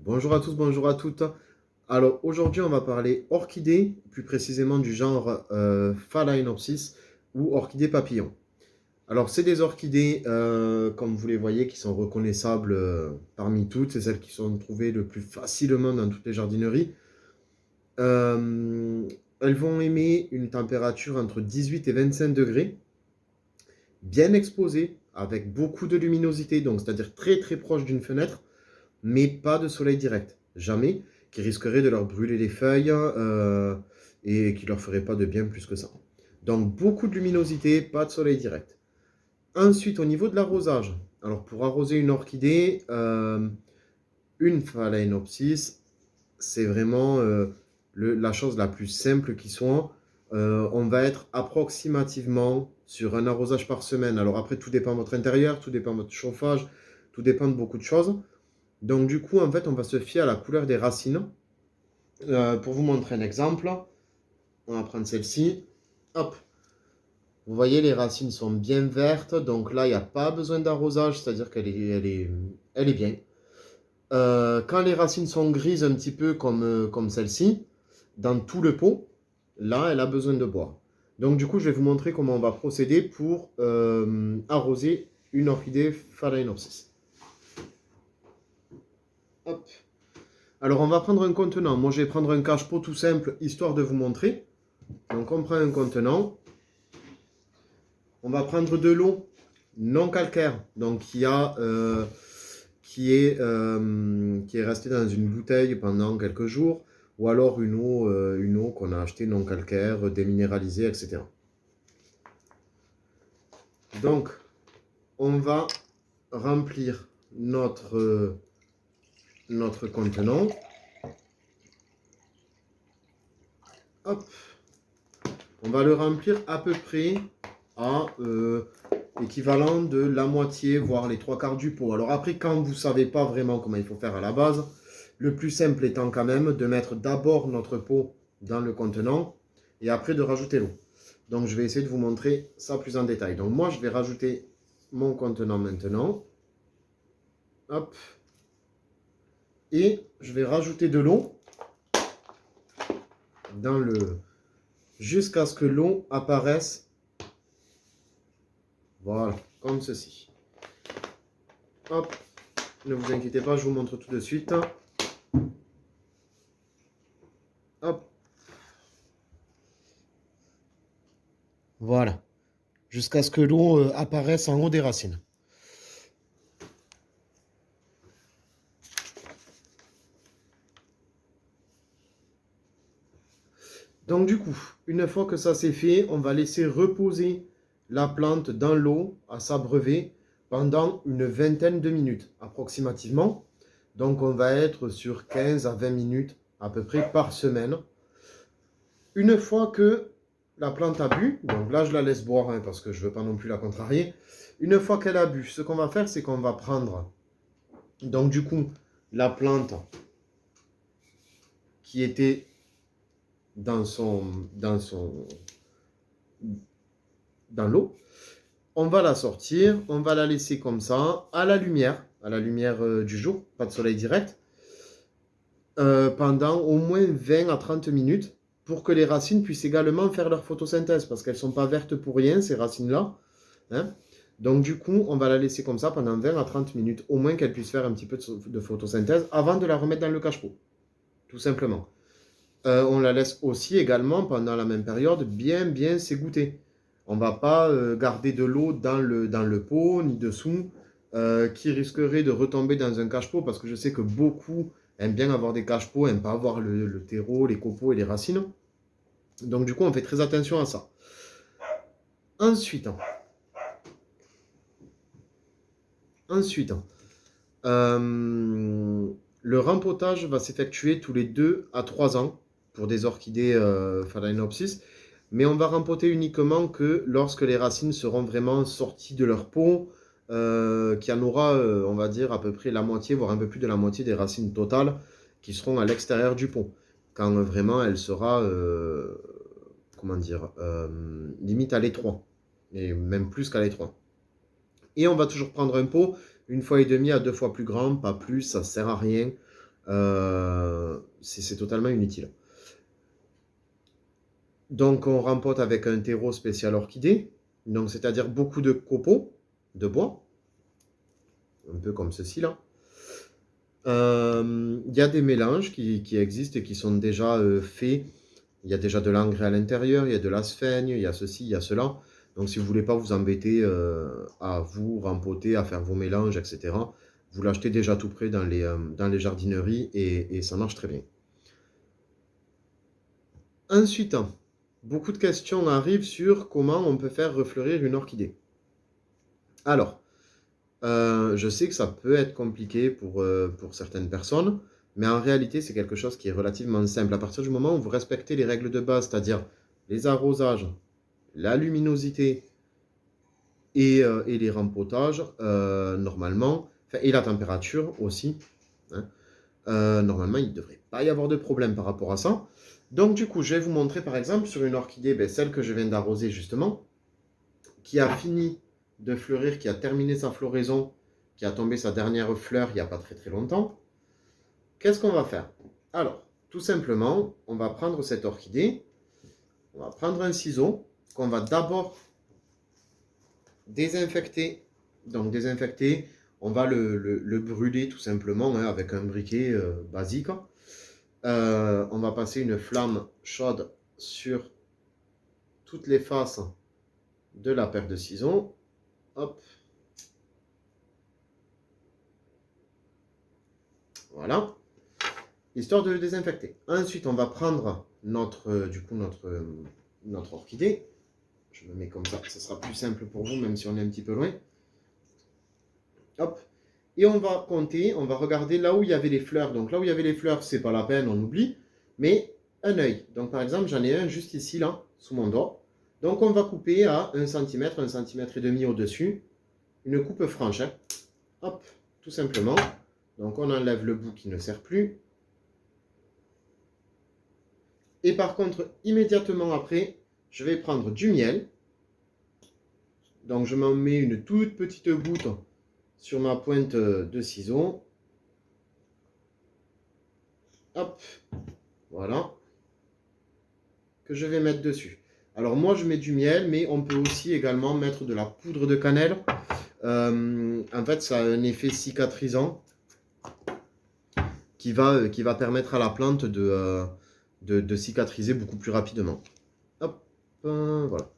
Bonjour à tous, bonjour à toutes. Alors aujourd'hui on va parler orchidées, plus précisément du genre Phalaenopsis ou orchidées papillons. Alors c'est des orchidées, comme vous les voyez, qui sont reconnaissables parmi toutes, c'est celles qui sont trouvées le plus facilement dans toutes les jardineries. Euh, Elles vont aimer une température entre 18 et 25 degrés, bien exposées, avec beaucoup de luminosité, donc c'est-à-dire très très proche d'une fenêtre, mais pas de soleil direct, jamais, qui risquerait de leur brûler les feuilles et qui leur ferait pas de bien plus que ça. Donc beaucoup de luminosité, pas de soleil direct. Ensuite, au niveau de l'arrosage, alors pour arroser une orchidée, une phalaenopsis, c'est vraiment la chose la plus simple qui soit. On va être approximativement sur un arrosage par semaine. Alors après, tout dépend de votre intérieur, tout dépend de votre chauffage, tout dépend de beaucoup de choses. Donc du coup, en fait, on va se fier à la couleur des racines. Pour vous montrer un exemple, on va prendre celle-ci. Hop, vous voyez, les racines sont bien vertes, donc là, il n'y a pas besoin d'arrosage, c'est-à-dire qu'elle est bien. Quand les racines sont grises un petit peu comme celle-ci, dans tout le pot, là, elle a besoin de boire. Donc du coup, je vais vous montrer comment on va procéder pour arroser une orchidée Phalaenopsis. Hop. Alors, on va prendre un contenant. Moi, je vais prendre un cache-pot tout simple, histoire de vous montrer. Donc, on prend un contenant. On va prendre de l'eau non calcaire, donc qui est restée dans une bouteille pendant quelques jours, ou alors une eau qu'on a achetée non calcaire, déminéralisée, etc. Donc, on va remplir notre contenant. Hop, on va le remplir à peu près à équivalent de la moitié, voire les trois quarts du pot. Alors après, quand vous ne savez pas vraiment comment il faut faire à la base, le plus simple étant quand même de mettre d'abord notre pot dans le contenant et après de rajouter l'eau. Donc je vais essayer de vous montrer ça plus en détail. Donc moi, je vais rajouter mon contenant maintenant. Hop. Et je vais rajouter de l'eau jusqu'à ce que l'eau apparaisse. Voilà, comme ceci. Hop, ne vous inquiétez pas, je vous montre tout de suite. Hop, voilà, jusqu'à ce que l'eau apparaisse en haut des racines. Donc du coup, une fois que ça c'est fait, on va laisser reposer la plante dans l'eau à s'abreuver pendant une vingtaine de minutes approximativement. Donc on va être sur 15 à 20 minutes à peu près par semaine. Une fois que la plante a bu, donc là je la laisse boire parce que je ne veux pas non plus la contrarier. Une fois qu'elle a bu, ce qu'on va faire, c'est qu'on va prendre, donc du coup, la plante qui était dans l'eau, on va la sortir, on va la laisser comme ça, à la lumière du jour, pas de soleil direct, pendant au moins 20 à 30 minutes, pour que les racines puissent également faire leur photosynthèse, parce qu'elles ne sont pas vertes pour rien, ces racines-là. Hein. Donc du coup, on va la laisser comme ça pendant 20 à 30 minutes, au moins qu'elle puisse faire un petit peu de photosynthèse, avant de la remettre dans le cache-pot, tout simplement. On la laisse aussi également, pendant la même période, bien s'égoutter. On ne va pas garder de l'eau dans le pot, ni dessous, qui risquerait de retomber dans un cache-pot, parce que je sais que beaucoup aiment bien avoir des cache-pots, n'aiment pas avoir le terreau, les copeaux et les racines. Donc du coup, on fait très attention à ça. Ensuite, le rempotage va s'effectuer tous les 2 à 3 ans pour des orchidées Phalaenopsis, mais on va rempoter uniquement que lorsque les racines seront vraiment sorties de leur pot, qu'il y en aura, on va dire, à peu près la moitié, voire un peu plus de la moitié des racines totales qui seront à l'extérieur du pot, quand vraiment elle sera, comment dire, limite à l'étroit, et même plus qu'à l'étroit. Et on va toujours prendre un pot une fois et demi à deux fois plus grand, pas plus, ça sert à rien. C'est totalement inutile. Donc on rempote avec un terreau spécial orchidée, donc c'est-à-dire beaucoup de copeaux de bois, un peu comme ceci là. Il y a des mélanges qui existent et qui sont déjà faits. Il y a déjà de l'engrais à l'intérieur, il y a de la sphaigne, il y a ceci, il y a cela. Donc si vous voulez pas vous embêter à vous rempoter, à faire vos mélanges, etc., vous l'achetez déjà tout prêt dans les jardineries et ça marche très bien. Ensuite, beaucoup de questions arrivent sur comment on peut faire refleurir une orchidée. Alors, je sais que ça peut être compliqué pour certaines personnes, mais en réalité, c'est quelque chose qui est relativement simple. À partir du moment où vous respectez les règles de base, c'est-à-dire les arrosages, la luminosité et les rempotages, normalement, et la température aussi, hein, normalement, il ne devrait pas y avoir de problème par rapport à ça. Donc, du coup, je vais vous montrer par exemple sur une orchidée, celle que je viens d'arroser justement, qui a fini de fleurir, qui a terminé sa floraison, qui a tombé sa dernière fleur il n'y a pas très très longtemps. Qu'est-ce qu'on va faire? Alors, tout simplement, on va prendre cette orchidée, on va prendre un ciseau qu'on va d'abord désinfecter. Donc désinfecter, on va le brûler tout simplement hein, avec un briquet basique. On va passer une flamme chaude sur toutes les faces de la paire de ciseaux. Hop. Voilà. Histoire de le désinfecter. Ensuite, on va prendre notre orchidée. Je me mets comme ça, ce sera plus simple pour vous, même si on est un petit peu loin. Hop. Et on va compter, on va regarder là où il y avait les fleurs. Donc là où il y avait les fleurs, c'est pas la peine, on oublie. Mais un œil. Donc par exemple, j'en ai un juste ici, là, sous mon doigt. Donc on va couper à 1 cm, 1 cm et demi au-dessus. Une coupe franche. Hein. Hop, tout simplement. Donc on enlève le bout qui ne sert plus. Et par contre, immédiatement après, je vais prendre du miel. Donc je m'en mets une toute petite goutte sur ma pointe de ciseau. Hop, voilà. Que je vais mettre dessus. Alors moi je mets du miel, mais on peut aussi également mettre de la poudre de cannelle. En fait, ça a un effet cicatrisant qui va permettre à la plante de cicatriser beaucoup plus rapidement. Hop, voilà.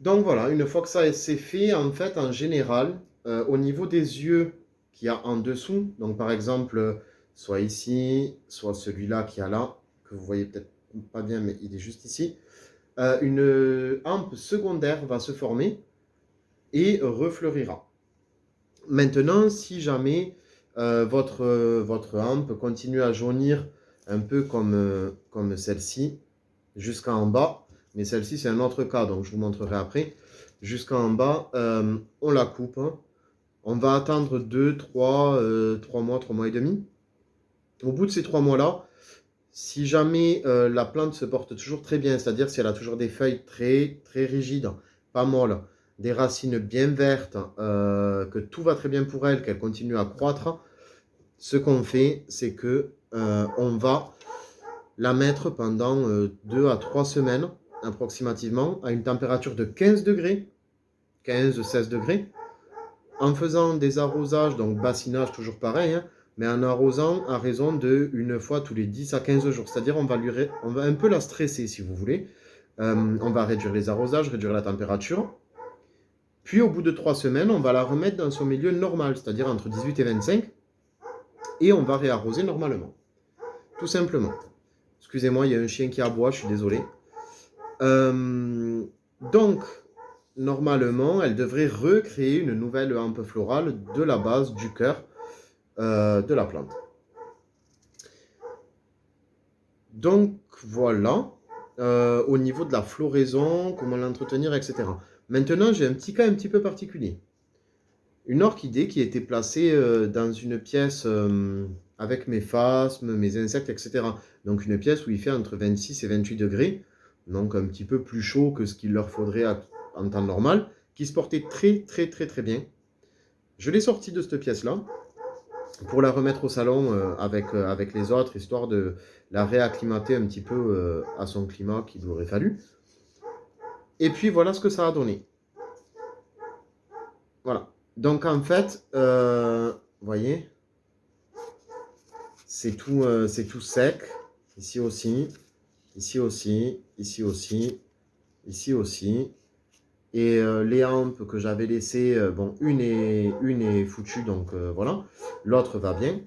Donc voilà, une fois que ça c'est fait, en fait, en général, au niveau des yeux qu'il y a en dessous, donc par exemple, soit ici, soit celui-là qui a là, que vous voyez peut-être pas bien, mais il est juste ici, une hampe secondaire va se former et refleurira. Maintenant, si jamais votre hampe continue à jaunir un peu comme celle-ci, jusqu'en bas, mais celle-ci c'est un autre cas, donc je vous montrerai après, jusqu'en bas, on la coupe, on va attendre 2, 3, 3 mois, 3 mois et demi. Au bout de ces 3 mois-là, si jamais la plante se porte toujours très bien, c'est-à-dire si elle a toujours des feuilles très, très rigides, pas molles, des racines bien vertes, que tout va très bien pour elle, qu'elle continue à croître, ce qu'on fait, c'est que on va la mettre pendant 2 à 3 semaines approximativement à une température de 15 degrés, 15-16 degrés, en faisant des arrosages, donc bassinage toujours pareil, hein, mais en arrosant à raison de une fois tous les 10 à 15 jours. C'est-à-dire on va un peu la stresser si vous voulez. On va réduire les arrosages, réduire la température. Puis au bout de 3 semaines, on va la remettre dans son milieu normal, c'est-à-dire entre 18 et 25. Et on va réarroser normalement. Tout simplement. Excusez-moi, il y a un chien qui aboie, je suis désolé. Donc, normalement, elle devrait recréer une nouvelle hampe florale de la base du cœur de la plante. Donc, voilà. Au niveau de la floraison, comment l'entretenir, etc. Maintenant, j'ai un petit cas un petit peu particulier. Une orchidée qui était placée dans une pièce avec mes phasmes, mes insectes, etc. Donc une pièce où il fait entre 26 et 28 degrés, donc un petit peu plus chaud que ce qu'il leur faudrait en temps normal, qui se portait très très très très bien. Je l'ai sortie de cette pièce-là, pour la remettre au salon avec les autres, histoire de la réacclimater un petit peu à son climat qu'il lui aurait fallu. Et puis voilà ce que ça a donné. Voilà. Donc en fait, vous voyez, c'est tout sec. Ici aussi, ici aussi, ici aussi, ici aussi. Et les hampes que j'avais laissées, bon, une est foutue, donc voilà. L'autre va bien.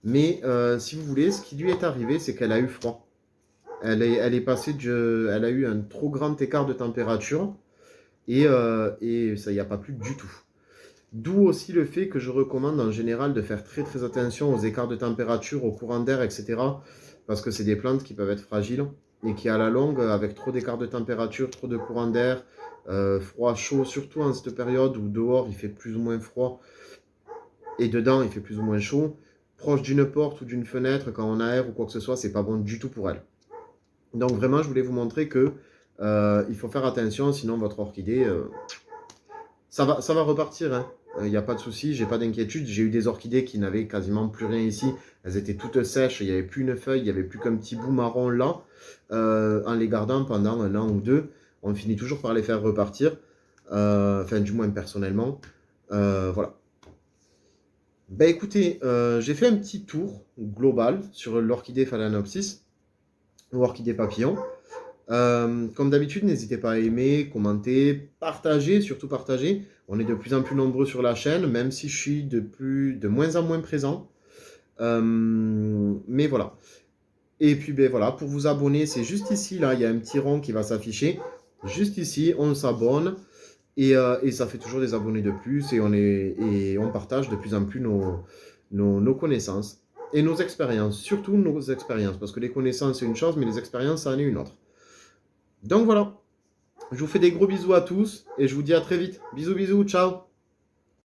Mais si vous voulez, ce qui lui est arrivé, c'est qu'elle a eu froid. Elle est passée elle a eu un trop grand écart de température et ça n'y a pas plu du tout. D'où aussi le fait que je recommande en général de faire très très attention aux écarts de température, au courant d'air, etc. Parce que c'est des plantes qui peuvent être fragiles et qui à la longue, avec trop d'écart de température, trop de courant d'air, froid, chaud, surtout en cette période où dehors il fait plus ou moins froid et dedans il fait plus ou moins chaud, proche d'une porte ou d'une fenêtre quand on aère ou quoi que ce soit, c'est pas bon du tout pour elle. Donc vraiment, je voulais vous montrer que il faut faire attention, sinon votre orchidée, ça va repartir, hein. Il n'y a pas de souci, j'ai pas d'inquiétude. J'ai eu des orchidées qui n'avaient quasiment plus rien ici. Elles étaient toutes sèches, il n'y avait plus une feuille, il n'y avait plus qu'un petit bout marron là. En les gardant pendant un an ou deux, on finit toujours par les faire repartir. Enfin, du moins personnellement. Voilà. Ben écoutez, j'ai fait un petit tour global sur l'orchidée Phalaenopsis ou orchidée papillon. Comme d'habitude, n'hésitez pas à aimer, commenter, partager, surtout partager. On est de plus en plus nombreux sur la chaîne, même si je suis de moins en moins présent. Mais voilà. Et puis ben voilà, pour vous abonner, c'est juste ici, là, il y a un petit rond qui va s'afficher. Juste ici, on s'abonne et ça fait toujours des abonnés de plus et on partage de plus en plus nos connaissances et nos expériences, surtout nos expériences, parce que les connaissances c'est une chose, mais les expériences ça en est une autre. Donc voilà, je vous fais des gros bisous à tous et je vous dis à très vite. Bisous bisous, ciao.